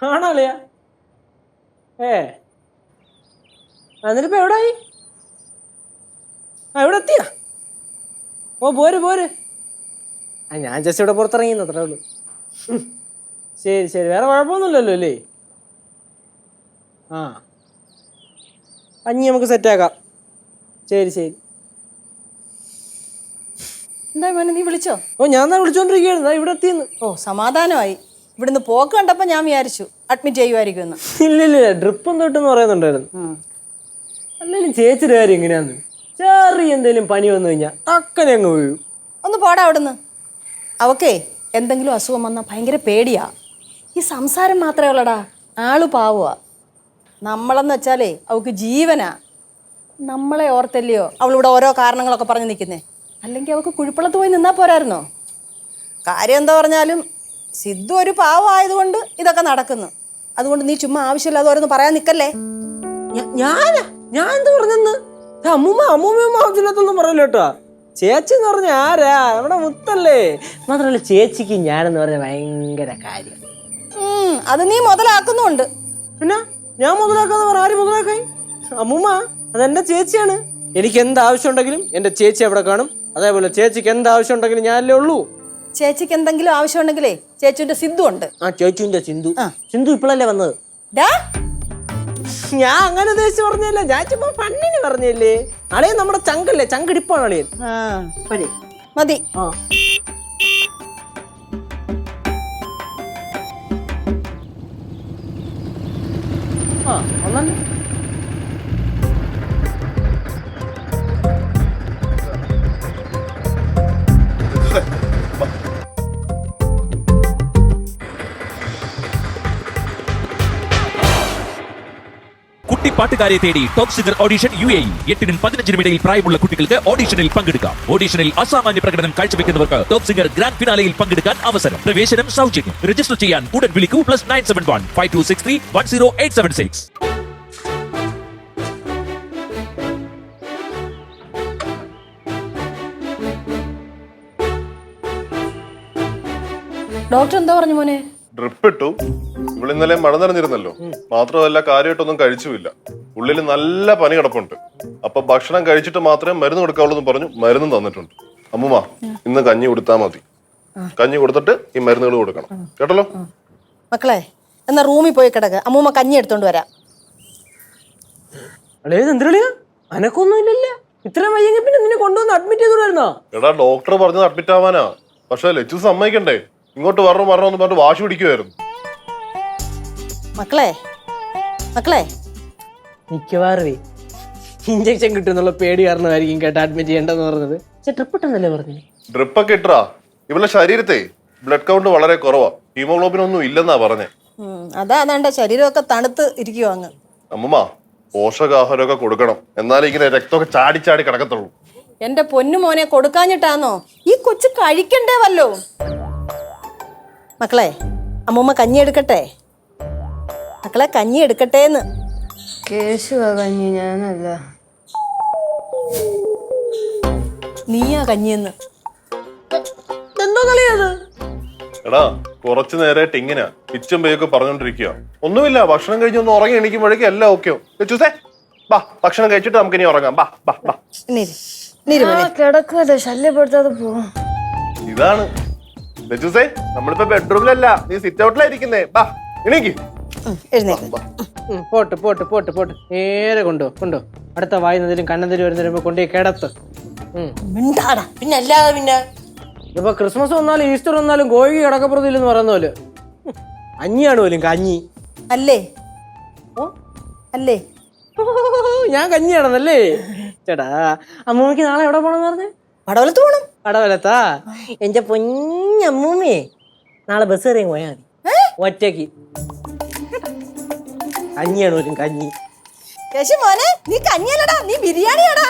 ആണോ അളിയ? എന്നിട്ടിപ്പോ എവിടായി? ഇവിടെ എത്തിയാ? ഓ പോര് പോര്. ഞാൻ ജസ്റ്റ് ഇവിടെ പുറത്തിറങ്ങിയെന്ന് അത്രേ ഉള്ളൂ. ശരി ശരി, വേറെ കുഴപ്പമൊന്നുമില്ലല്ലോ അല്ലേ? ആ കഞ്ഞി നമുക്ക് സെറ്റാക്കാം. ശരി ശരി. എന്താ മോനെ, നീ വിളിച്ചോ? ഓ ഞാൻ എന്നാ വിളിച്ചോണ്ടിരിക്കുകയായിരുന്നു, ഇവിടെ എത്തിയെന്ന്. ഓ സമാധാനമായി. ഇവിടുന്ന് പോക്ക് കണ്ടപ്പോ ഞാൻ വിചാരിച്ചു അഡ്മിറ്റ് ചെയ്യുമായിരിക്കും. ഇല്ലില്ല, ഡ്രിപ്പ് തൊട്ടെന്ന് പറയുന്നുണ്ടായിരുന്നു. അല്ലെങ്കിലും ചേച്ചിയുടെ കാര്യം എങ്ങനെയാന്ന്, ചെറിയ എന്തെങ്കിലും പനി വന്നു കഴിഞ്ഞാൽ ടക്കനെ അങ്ങ് വീഴും. ഒന്ന് പോടാ അവിടുന്ന്. അവക്കേ എന്തെങ്കിലും അസുഖം വന്നാൽ ഭയങ്കര പേടിയാ. ഈ സംസാരം മാത്രമേ ഉള്ളടാ, ആള് പാവുക. നമ്മളെന്ന് വെച്ചാലേ അവൾക്ക് ജീവനാ. നമ്മളെ ഓർത്തല്ലയോ അവളിവിടെ ഓരോ കാരണങ്ങളൊക്കെ പറഞ്ഞ് നിൽക്കുന്നേ. അല്ലെങ്കിൽ അവൾക്ക് കുഴിപ്പള്ളത്ത് പോയി നിന്നാൽ പോരായിരുന്നോ? കാര്യം എന്താ പറഞ്ഞാലും സിദ്ധു ഒരു പാവമായതുകൊണ്ട് ഇതൊക്കെ നടക്കുന്നു. അതുകൊണ്ട് നീ ചുമ്മാ ആവശ്യമില്ലാതെ ഓരോന്ന് പറയാൻ നിൽക്കല്ലേ. ഞാൻ എന്ത് പറഞ്ഞെന്ന്? അമ്മൂമ്മ ആവശ്യമില്ലാത്തൊന്നും പറയല്ലോ കേട്ടോ. ചേച്ചി എന്ന് പറഞ്ഞ ആരാ? നമ്മുടെ മുത്തല്ലേ. മാത്രമല്ല ചേച്ചിക്ക് ഞാനെന്ന് പറഞ്ഞ ഭയങ്കര കാര്യം. അത് നീ മുതലാക്കുന്നുണ്ട്. പിന്നെ ഞാൻ മുതലാക്കാന്ന് പറഞ്ഞ ആര് മുതലാക്കായി? അമ്മൂമ്മ അതെന്റെ ചേച്ചിയാണ്. എനിക്ക് എന്ത് ആവശ്യം ഉണ്ടെങ്കിലും എന്റെ ചേച്ചി അവിടെ കാണും. അതേപോലെ ചേച്ചിക്ക് എന്ത് ആവശ്യം ഉണ്ടെങ്കിലും ഞാനല്ലേ ഉള്ളൂ. ചേച്ചിക്ക് എന്തെങ്കിലും ആവശ്യം ഉണ്ടെങ്കിലേ ചേച്ചിന്റെ സിദ്ധു ഉണ്ട്. ആ ചേച്ചിന്റെ സിന്ധു ഇപ്പോഴല്ലേ വന്നത്? ഞാൻ അങ്ങനെ ഉദ്ദേശിച്ച് പറഞ്ഞല്ലേ, ഞാൻ ചുമ്മാ ഫണ്ണിന് പറഞ്ഞല്ലേ. അളിയൻ നമ്മുടെ ചങ്കല്ലേ, ചങ്കിടിപ്പാണ് അളിയൻ. മതി. പാട്ടുകാരെ തേടി ടോപ്പ് സിംഗർ ഓഡിഷൻ UAE. 8-നും 15-നും ഇടയിൽ പ്രായമുള്ള കുട്ടികൾക്ക് ഓഡിഷനിൽ പങ്കെടുക്കാം. ഓഡിഷനിൽ അസാമാന്യ പ്രകടനം കാഴ്ചവെക്കുന്നവർക്ക് ടോപ്പ് സിംഗർ ഗ്രാൻഡ് ഫിനാലയിൽ പങ്കെടുക്കാൻ അവസരം. പ്രവേശനം സൗജന്യം. രജിസ്റ്റർ ചെയ്യാൻ ഉടൻ വിളിക്കൂ. +971 5263 10876. ഡോക്ടർ എന്താ പറഞ്ഞു മോനെ? ഡ്രിപ്പ് ഇട്ടു. ഇവിടെ ഇന്നലെ മഴ നിറഞ്ഞിരുന്നല്ലോ, മാത്രമല്ല കാര്യമായിട്ടൊന്നും കഴിച്ചുമില്ല. ഉള്ളിൽ നല്ല പനി കിടപ്പുണ്ട്. അപ്പൊ ഭക്ഷണം കഴിച്ചിട്ട് മാത്രമേ മരുന്ന് കൊടുക്കാവുള്ളൂ എന്ന് പറഞ്ഞു മരുന്നും തന്നിട്ടുണ്ട്. അമ്മൂമ്മ ഇന്ന് കഞ്ഞി കൊടുത്താ മതി. കഞ്ഞി കൊടുത്തിട്ട് ഈ മരുന്നുകൾ കൊടുക്കണം, കേട്ടല്ലോ? മക്കളെ എന്നാ റൂമിൽ പോയി കിടക്ക്, അമ്മൂമ്മ കഞ്ഞി എടുത്തോണ്ട് വരാം. അനക്കൊന്നുമില്ലല്ലോ. ഇത്രയും വയ്യെങ്കിൽ പിന്നെ നിന്നെ കൊണ്ടുവന്ന് അഡ്മിറ്റ് ചെയ്തോളായിരുന്നോ? എടാ ഡോക്ടർ പറഞ്ഞത് അഡ്മിറ്റ് ആവാനാ. പക്ഷെ ലച്ചു സമ്മതിക്കണ്ടേ, ഇങ്ങോട്ട് വരണം എന്ന് പറഞ്ഞിട്ട് വാശി പിടിക്കുമായിരുന്നു. മക്കളെ മക്കളെ മിക്കവാറും ഇഞ്ചക്ഷൻ കിട്ടുന്നുള്ള പേടി കാരണമായിരിക്കും കേട്ടോ അഡ്മിറ്റ് ചെയ്യേണ്ടെന്ന് പറഞ്ഞത്. ട്രിപ്പ് ഇട്ടെന്നല്ലേ പറഞ്ഞു? ഡ്രിപ്പ് ഒക്കെ ഇട്ടാ ഇവളുടെ ശരീരത്തെ ബ്ലഡ് കൗണ്ട് വളരെ കുറവാ. ഹീമോഗ്ലോബിൻ ഒന്നും ഇല്ലെന്നാ പറഞ്ഞേ. അതാ ശരീരമൊക്കെ തണുത്ത് ഇരിക്കുവോ അങ്ങ്. അമ്മമ്മ പോഷകാഹാരമൊക്കെ കൊടുക്കണം, എന്നാലേ ഇങ്ങനെ രക്തമൊക്കെ ചാടി ചാടി കിടക്കത്തുള്ളൂ. എന്റെ പൊന്നു മോനെ കൊടുക്കാഞ്ഞിട്ടാന്നോ? ഈ കൊച്ചു കഴിക്കണ്ടേ വല്ലോ. മക്കളെ അമ്മൂമ്മ കഞ്ഞി എടുക്കട്ടെ. മക്കളെ കഞ്ഞി എടുക്കട്ടേന്ന്. കേശുവാ കഞ്ഞി, ഞാനല്ല. നീയാ കഞ്ഞിന്ന്. എന്തോ കളിയത്? എടാ കുറച്ചു നേരമായിട്ട് ഇങ്ങനെ പിച്ചും പേയൊക്കെ പറഞ്ഞോണ്ടിരിക്കുക. ഒന്നുമില്ല, ഭക്ഷണം കഴിഞ്ഞ് ഒന്ന് ഉറങ്ങി എണീക്കുമ്പോഴേക്കും എല്ലാം ഓക്കെയോ. ബാ ഭക്ഷണം കഴിച്ചിട്ട് നമുക്ക് ഇനി ഉറങ്ങാം. ബാ ബാ ബാ. കിടക്കാതെ ശല്യപ്പെടുത്താതെ പോവാം. ഇതാണ് ലച്ചൂസേ, നമ്മളിപ്പോ ബെഡ്റൂമിലല്ല, നീ സിറ്റ് ഔട്ടിലായിരിക്കുന്നേ. ബാ എണീക്ക്. പോട്ട് പോട്ട് പോട്ട് പോട്ട് നേരെ കൊണ്ടോ. അടുത്ത വായുന്നതിലും കണ്ണന്തിലും വരുന്നതിലും കൊണ്ടുപോയി കിടത്ത്. പിന്നെ അല്ലാതെ പിന്നെ ഇപ്പൊ ക്രിസ്മസ് വന്നാലും ഈസ്റ്റർ വന്നാലും കോഴി കിടക്കപ്പുറത്തില്ലെന്ന് പറയുന്ന പോലെ കഞ്ഞിയാണ് പോലും. കഞ്ഞി അല്ലേ? അല്ലേ? ഞാൻ കഞ്ഞിയാണെന്നല്ലേ ചേട്ടാ. അമ്മൂമ്മക്ക് നാളെ എവിടെ പോണെന്ന് പറഞ്ഞേ? പടവലത്ത് പോണം. പടവലത്താ? എന്റെ പൊന്നമ്മൂമ്മേ, നാളെ ബസ് കയറി പോയാൽ മതി ഒറ്റയ്ക്ക്. കഞ്ഞിയാണ് പോലും കഞ്ഞി. മോനെ നീ കഞ്ഞിയല്ലടാ, നീ ബിരിയാണിയാടാ.